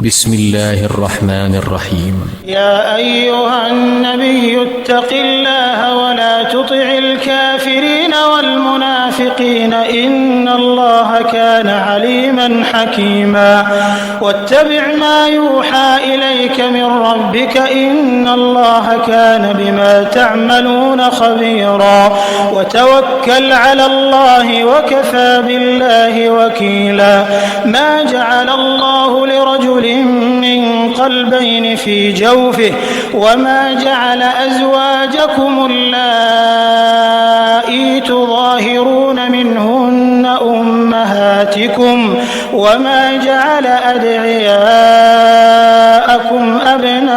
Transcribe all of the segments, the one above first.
بسم الله الرحمن الرحيم. يا أيها النبي اتق الله ولا تطع الكافرين والمنافقين إن الله كان عليما حكيما. واتبع ما يوحى إليك من ربك إن الله كان بما تعملون خبيرا. وتوكل على الله وكفى بالله وكيلا. ما جعل الله لرجل من قلبين في جوفه وما جعل أزواجكم اللائي تظاهرون منهن أمهاتكم وما جعل أدعياءكم أبناءكم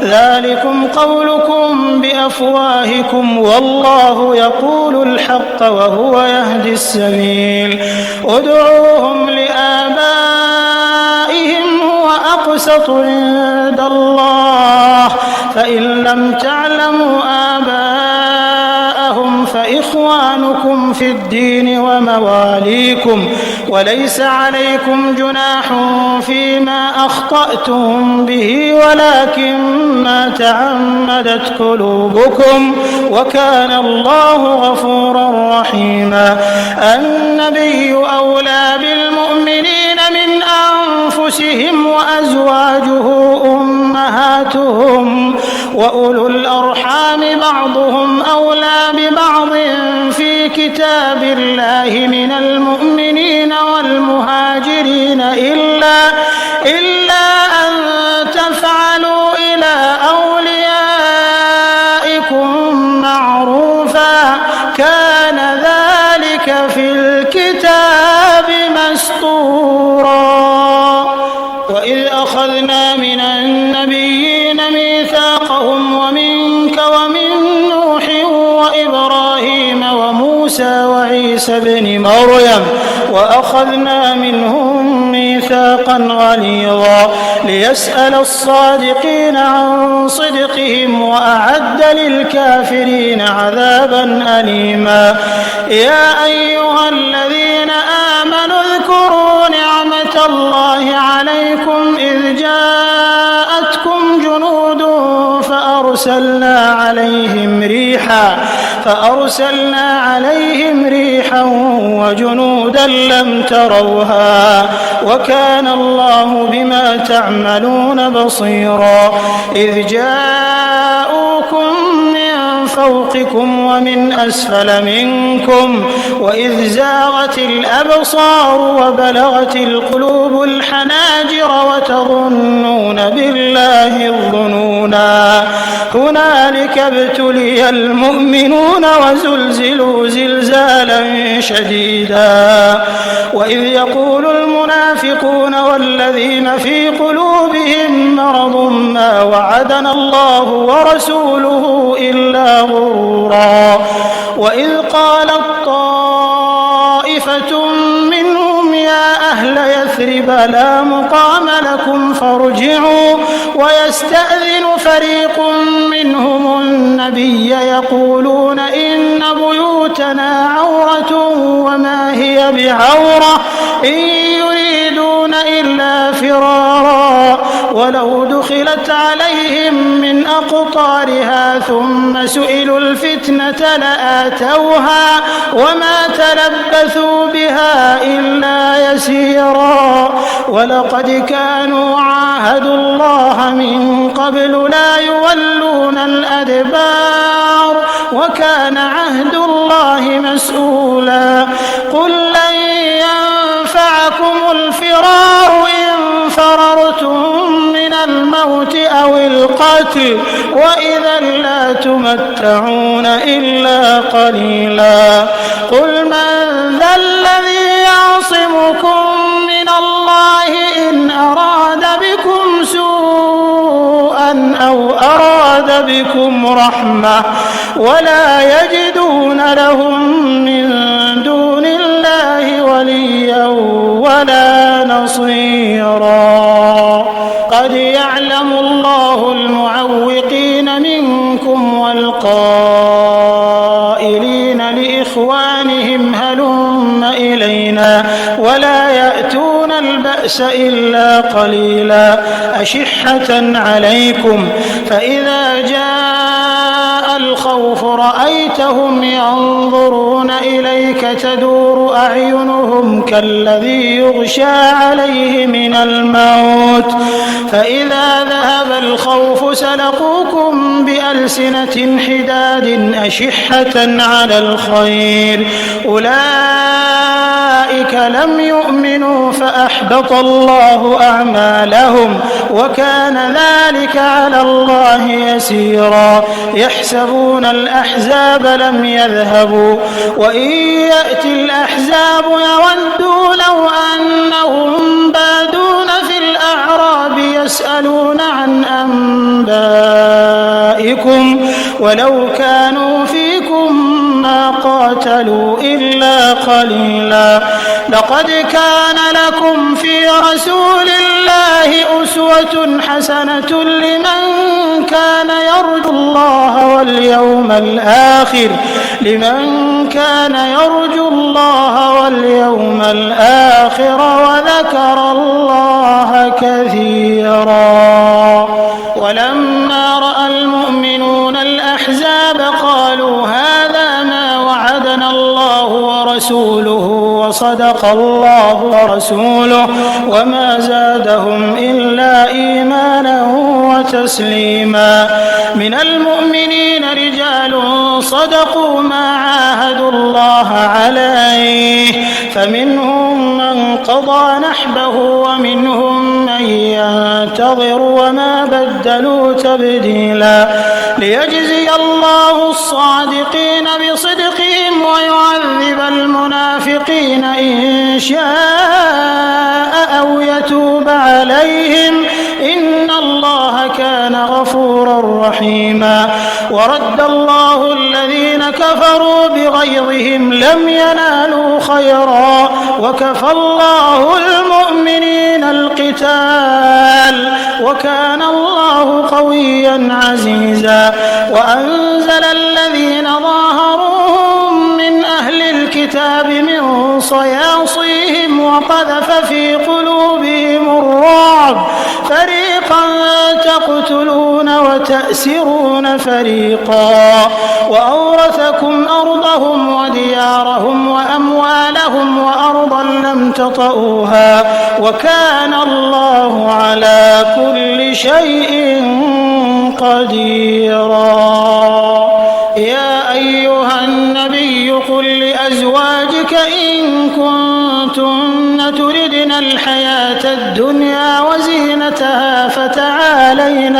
ذلكم قولكم بأفواهكم والله يقول الحق وهو يهدي السبيل. ادعوهم لآبائهم هو أقسط عند الله فإن لم تعلموا آباءهم فإخوانكم في الدين ومواليكم وليس عليكم جناح فيما أخطأتم به ولكن ما تعمدت قلوبكم وكان الله غفورا رحيما. النبي أولى بالمؤمنين من أنفسهم وأزواجه أمهاتهم وأولو الأرحام بعضهم أولى ببعض في كتاب الله من المؤمنين والمهاجرين إلا أن تفعلوا إلى أوليائكم معروفا كان ذلك في الكتاب مسطورا. وإذ أخذنا من النبيين ميثاقهم ومنك ومن نوح وإبراهيم وموسى وعيسى ابن مريم وأخذنا منهم ميثاقا غليظا ليسأل الصادقين عن صدقهم وأعد للكافرين عذابا أليما. يا أيها الذين آمنوا اذكروا نعمة الله عليكم إذ جاءتكم جنود فأرسلنا عليهم ريحا وجنودا لم تروها وكان الله بما تعملون بصيرا. إذ جاءوكم من فوقكم ومن أسفل منكم وإذ زاغت الأبصار وبلغت القلوب الحناجر وتظنون بالله الظنونا. هنالك ابتلي المؤمنون وزلزلوا زلزالا شديدا. وإذ يقول المنافقون والذين في قلوبهم مرض ما وعدنا الله ورسوله إلا غرورا. وإذ قالت طائفة منهم يا أهل يثرب لا مقام لكم فارجعوا ويستأذن فريق منهم النبي يقولون إن بيوتنا عورة وما هي بعورة إن يريدون إلا فرارا ولو دخلت عليهم من أقطارها ثم سئلوا الفتنة لآتوها وما تلبثوا بها إلا يسيرا. ولقد كانوا عاهدوا الله من قبل لا يولون الأدبار وكان عهد الله مسؤولا. قل لن ينفعكم الفرار إن فررتم من الموت أو القتل وإذا لا تمتعون إلا قليلا. قل من ذا الذي يعصمكم من الله إن أراد بكم سوءا أو أراد بكم رحمة ولا يجدون لهم من دون الله وليا ولا نصيرا. قد يعلم الله المعوقين منكم والقائلين لإخوانهم هلم إلينا ولا يأتون البأس إلا قليلا أشحة عليكم فإذا جاء الخوف رأيتهم ينظرون إليك تدور أعينهم كالذي يغشى عليه من الموت فإذا ذهب الخوف سلقوكم بألسنة حداد أشحة على الخير أولئك لم يؤمنوا فأحبط الله أعمالهم وكان ذلك على الله يسيرا يحسبون الأحزاب لم يذهبوا وإن يأتي الأحزاب يودوا لو أنهم بادون في الأعراب يسألون عن أنبائكم ولو كانوا فيكم ما قاتلوا إلا قليلا لقد كان لكم في رسول الله أسوة حسنة لمن كان يرجو الله واليوم الآخر وذكر الله كثيرا ولما رأى المؤمنون الأحزاب قالوا هذا ما وعدنا الله ورسوله وصدق الله ورسوله وما زادهم إلا إيمانا وتسليما من المؤمنين رجال صدقوا ما عاهدوا الله عليه فمنهم من قضى نحبه ومنهم من ينتظر وما بدلوا تبديلا ليجزي الله الصادقين بصدقهم ويعذب المنافقين إن شاء أو يتوب عليهم إن الله كان غفورا رحيما ورد الله الذين كفروا بغيظهم لم ينالوا خيرا وكفى الله المؤمنين القتال وكان الله قويا عزيزا وأنزل الذين ظاهروهم من أهل الكتاب من صياصيهم وقذف في قلوبهم الرعب فريقا تقتلون وتأسرون فريقا وأورثكم أرضهم وديارهم وأموالهم وأرضا لم تطئوها وكان الله على كل شيء قديرا يا أيها النبي قل لأزواجك إن كنتن تردن الحياة الدنيا وزينتها فتعالين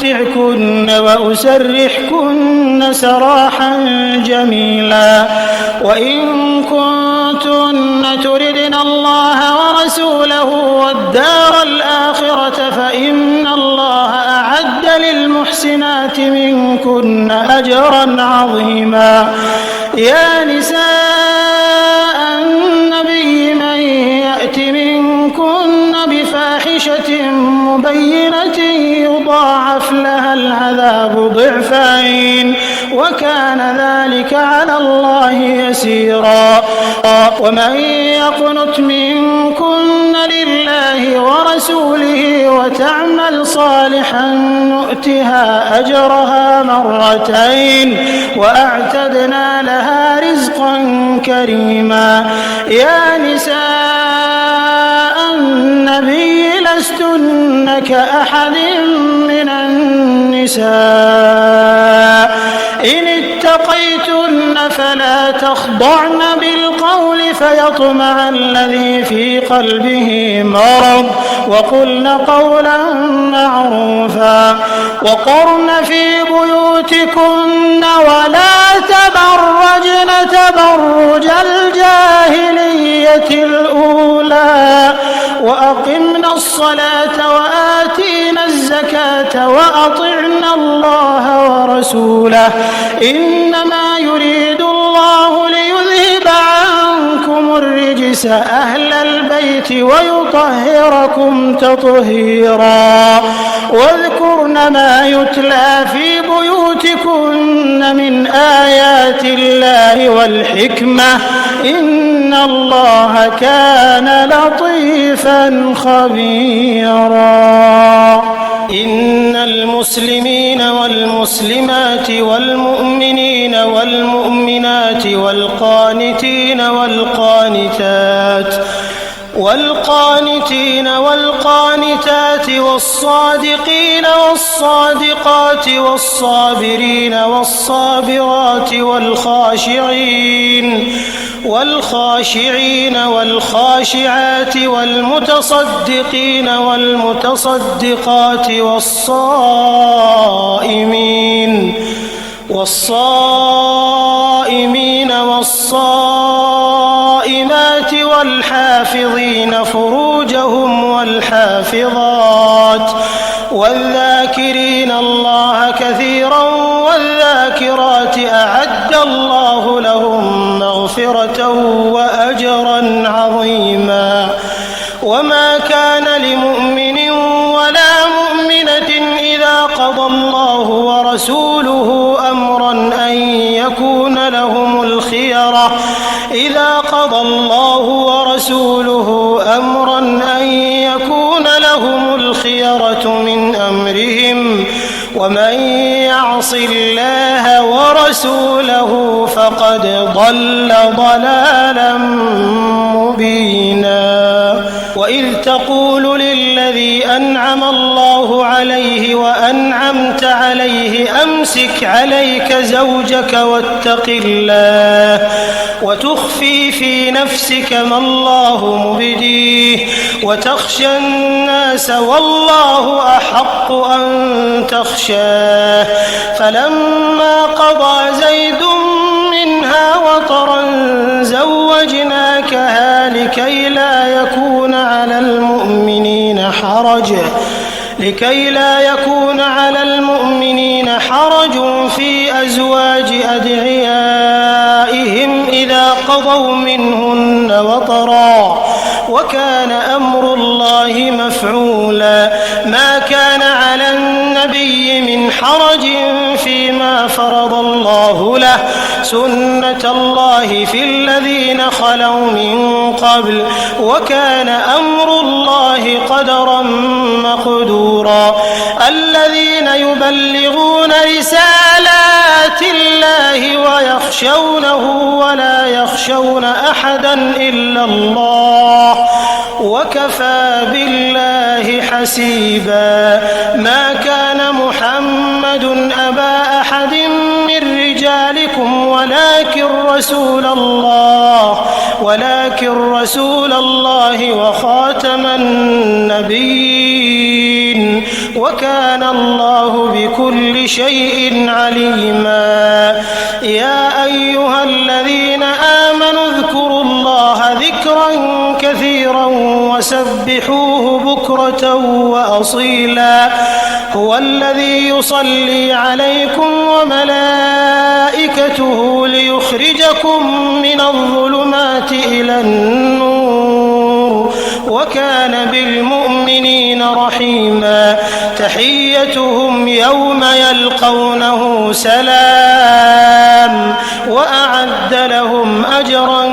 أمتعكن وأسرحكن سراحا جميلا وإن كنتن تردن الله ورسوله والدار الآخرة فإن الله أعد للمحسنات منكن أجرا عظيما يا نساء النبي من يأت منكن بفاحشة مبينة يضاعف لها العذاب ضعفين وكان ذلك على الله يسيرا ومن يقنت منكن لله ورسوله وتعمل صالحا نؤتها أجرها مرتين وأعتدنا لها رزقا كريما يا نساء النبي لستن كأحد من النساء إن اتقيتن فلا تخضعن بالقول فيطمع الذي في قلبه مرض وقلن قولا معروفا وقرن في بيوتكن ولا تبرجن تبرج الجاهلية الأولى وأقمنا الصلاة وآتينا الزكاة وأطعنا الله ورسوله إنما يريد الله ليذهب عنكم الرجس أهل البيت ويطهركم تطهيرا واذكرن ما يتلى في بيوتكم يؤتكن من آيات الله والحكمة إن الله كان لطيفا خبيرا. إن المسلمين والمسلمات والمؤمنين والمؤمنات والقانتين والقانتات والصادقين والصادقات والصابرين والصابرات والخاشعين والخاشعات والمتصدقين والمتصدقات والصائمين والصائمات والحافظين فروجهم والحافظات والذاكرين الله كثيرا والذاكرات أعد الله لهم مغفرة وأجرا عظيما. وما كان لمؤمن ولا مؤمنة إذا قضى الله ورسوله أمرا أن يكون لهم الخيرة من أمرهم ومن يعص الله ورسوله فقد ضل ضلالا مبينا. وإذ تقول للذي أنعم الله عليه وأنعمت عليه أمسك عليك زوجك واتق الله وتخفي في نفسك ما الله مبديه وتخشى الناس والله أحق أن تخشاه. فلما قضى زيد منها وطرا زوجناكها لكي لا يكون على المؤمنين حرج في أزواج أدعيائهم إذا قضوا منهن وطرا وكان أمر الله مفعولا. ما كان على النبي من حرج فيما فرض الله له سنة الله في الذين خلوا من قبل وكان أمر الله قدرا مقدورا. الذين يبلغون رسالات الله ويخشونه ولا يخشون أحدا إلا الله وكفى بالله حسيبا. ما كان محمد أبا أحد من رجالكم ولكن رسول الله وخاتم النبيين وكان الله بكل شيء عليما. يا أيها الذين آمنوا اذكروا الله ذكرا كثيرا وسبحوه بكرة وأصيلا. هو الذي يصلي عليكم وملائكته ليخرجكم من الظلمات إلى النور وكان بالمؤمنين رحيما. تحيتهم يوم يلقونه سلام وأعد لهم أجرا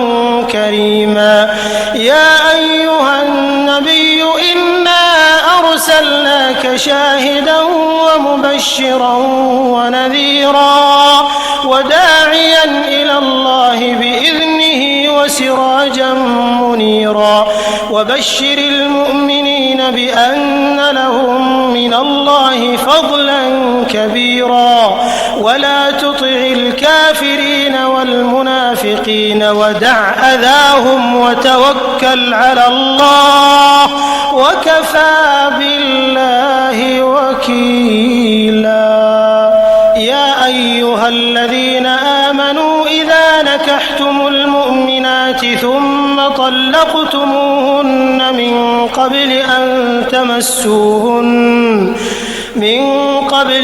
كريما. يا أيها النبي إنا أرسلناك شاهدا ومبشرا ونذيرا وداعيا إلى الله بإذنه وسراجا منيرا. وبشر المؤمنين بأن لهم من الله فضلا كبيرا ولا تطع الكافرين والمنافقين ودع أذاهم وتوكل على الله وكفى بالله وكيلا. يا أيها الذين آمنوا إذا نكحتم المؤمنات ثم طلقتموهن من قبل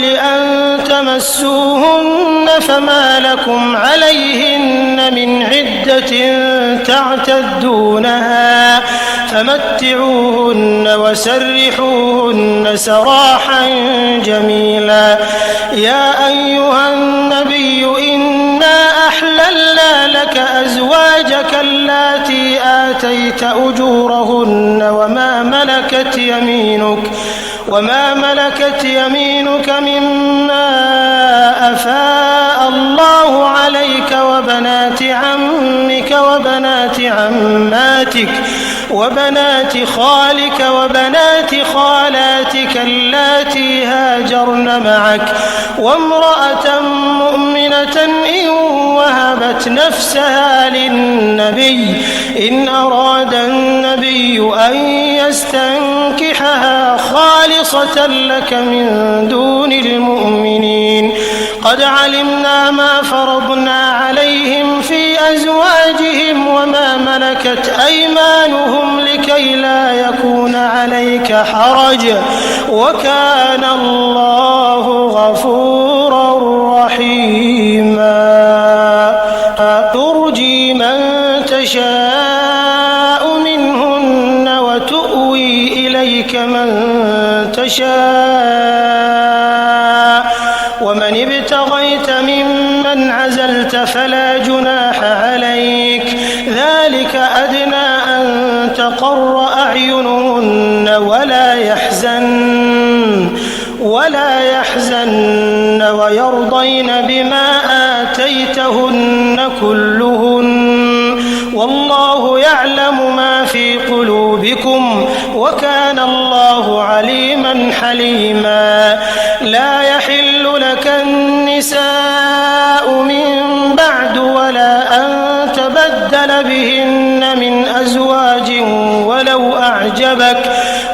أن تمسوهن فما لكم عليهن من عدة تعتدونها فمتعوهن وسرحوهن سراحا جميلا. يا أيها النبي إنا أحللنا لك أزواجك اللاتي آتيت أجورهن وما ملكت يمينك مما أفاء الله عليك وبنات عمك وبنات عماتك وبنات خالك وبنات خالاتك اللاتي هاجرن معك وامرأة مؤمنة إن وهبت نفسها للنبي إن أراد النبي أن يستنكحها خالصة لك من دون المؤمنين. قد علمنا ما فرضنا عليهم في أزواجهم وما ملكت أيمانهم لكي لا يكون عليك حرج وكان الله غفورا رحيما. ترجي من تشاء منهن وتؤوي إليك من تشاء ومن ابتغيت ممن عزلت فلا جناح عليك ذلك أدنى أن تقر أعينهن ولا يحزن ويرضين بما آتيتهن كلهن والله يعلم ما في قلوبكم وكان الله عليما حليما. لا يحل لك النساء من بعد ولا أن تبدل بهن من أزواج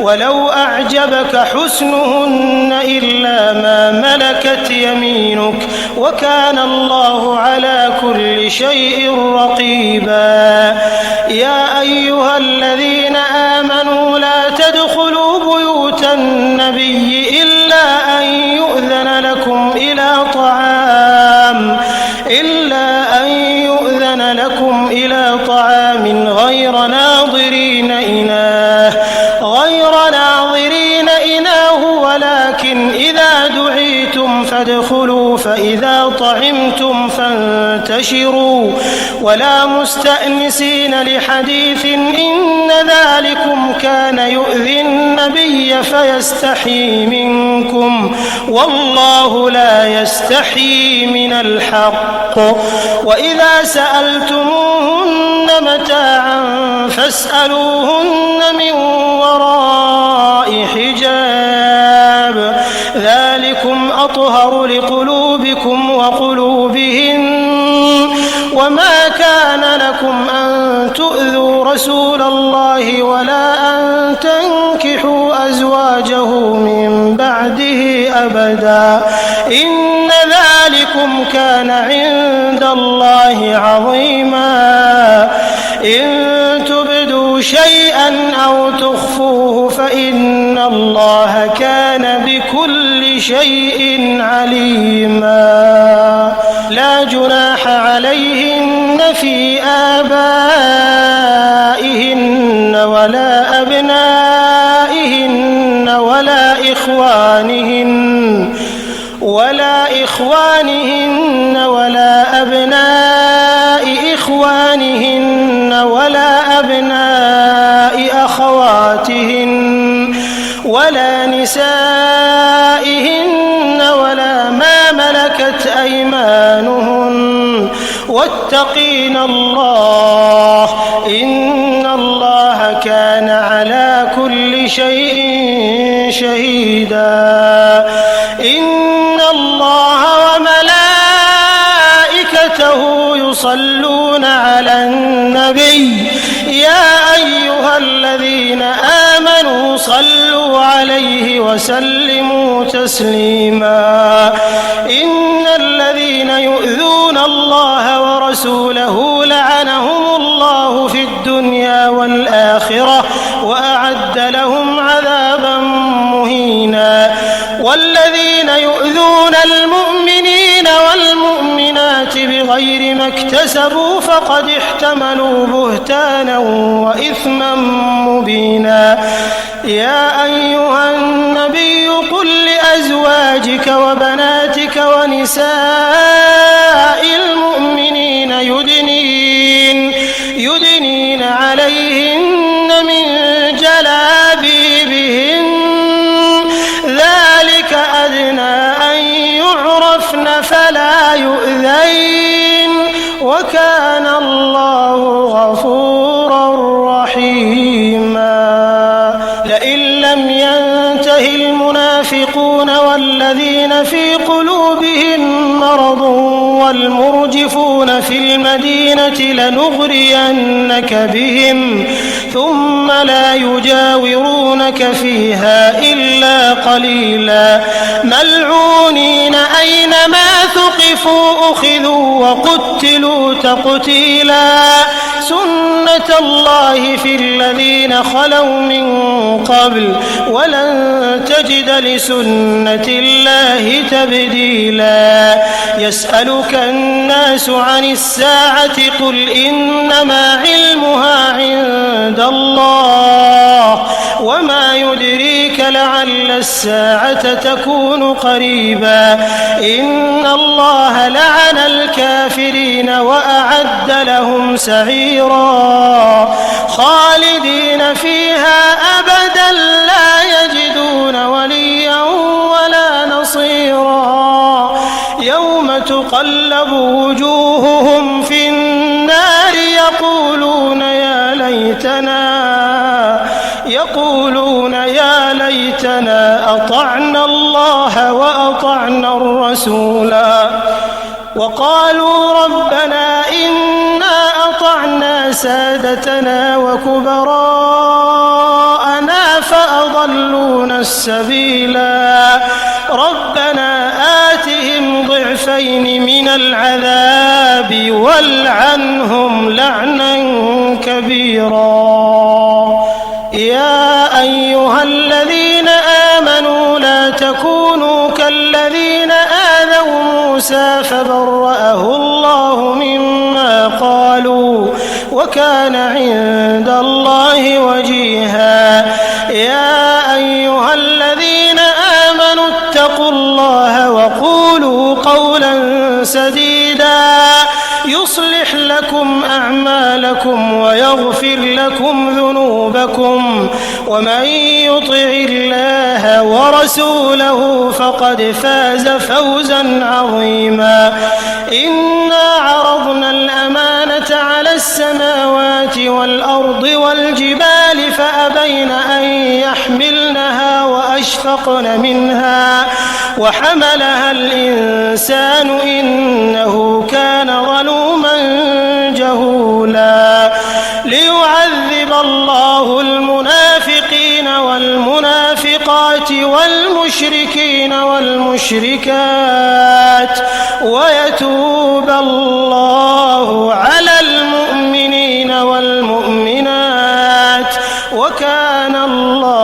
ولو أعجبك حسنهن إلا ما ملكت يمينك وكان الله على كل شيء رقيبا. يا أيها الذين آمنوا لا تدخلوا بيوت النبي إلا أن يؤذن لكم إلى طعام غير ناظرين إناه ولكن إذا دعيتم فادخلوا فإذا طعمتم فانتشروا ولا مستأنسين لحديث إن ذلكم كان يؤذي النبي فيستحيي منكم والله لا يستحيي من الحق. وإذا سألتموهن متاعا فاسألوهن من وراء حجاب ذلكم أطهر لقلوبكم وقلوبهن. وما كان لكم أن تؤذوا رسول الله ولا أن تنكحوا أزواجه من بعده أبدا إن ذلكم كان عند الله عظيما. إن تبدوا شيئا أو تخفوه فإن الله كان بكل شيء عليما. لا جناح عليهن في آبائهن ولا أبنائهن ولا إخوانهن ولا أبناء إخوانهن ولا أبناء أخواتهن ولا نسائهن ولا ما ملكت أيمانهن واتقين الله إن الله كان على كل شيء شهيدا. إن الله وملائكته يصلون على النبي يا أيها الذين آمنوا صلوا عليه وسلموا تسليما. إن الذين يؤذون الله ورسوله لعنهم الله في الدنيا والآخرة وأعد لهم عذابا مهينا. والذين يؤذون المؤمنين والمؤمنات بغير ما اكتسبوا فقد احتملوا بهتانا وإثما مبينا. يا أيها النبي قل لأزواجك وبناتك ونساء المؤمنين يدنين عليهن من جلابيبهن ذلك أدنى أن يعرفن فلا يؤذين وكان الله غفورا رحيما. لئن لم ينته المنافقون والذين في قلوبهم مرض والمرجفون في المدينة لنغرينك بهم ثم لا يجاورونك فيها إلا قليلا ملعونين أينما ثقفوا أخذوا وقتلوا تقتيلا. سنة الله في الذين خلوا من قبل ولن تجد لسنة الله تبديلا. يسألك الناس عن الساعة قل إنما علمها عند الله وما يدريك لعل الساعة تكون قريبا. إن الله لعن الكافرين وأعد لهم سعيرا خالدين فيها أبدا لا يجدون وليا ولا نصيرا. يوم تقلب وجوههم في النار يقولون يا ليتنا أطعنا الله وأطعنا الرسولا وقالوا ربنا إنا أطعنا سادتنا وكبراءنا فأضلونا السبيلا. ربنا آتهم ضعفين من العذاب والعنهم لعنا كبيرا. يا أيها الذين آمنوا لا تكونوا كالذين آذوا موسى فبرأه الله مما قالوا وكان عند الله وجيها. يا أيها الذين آمنوا اتقوا الله وقولوا قولا سديدا يصلح لكم أعمالكم ويغفر لكم ذنوبكم ومن يطع الله ورسوله فقد فاز فوزا عظيما. إنا عرضنا الأمانة على السماوات والأرض والجبال فأبين أن يحملنها وأشفقن منها وحملها الإنسان إنه كان ظلوما جهولا. ليعذب الله المنافقين والمنافقات والمشركين والمشركات ويتوب الله على المؤمنين والمؤمنات وكان الله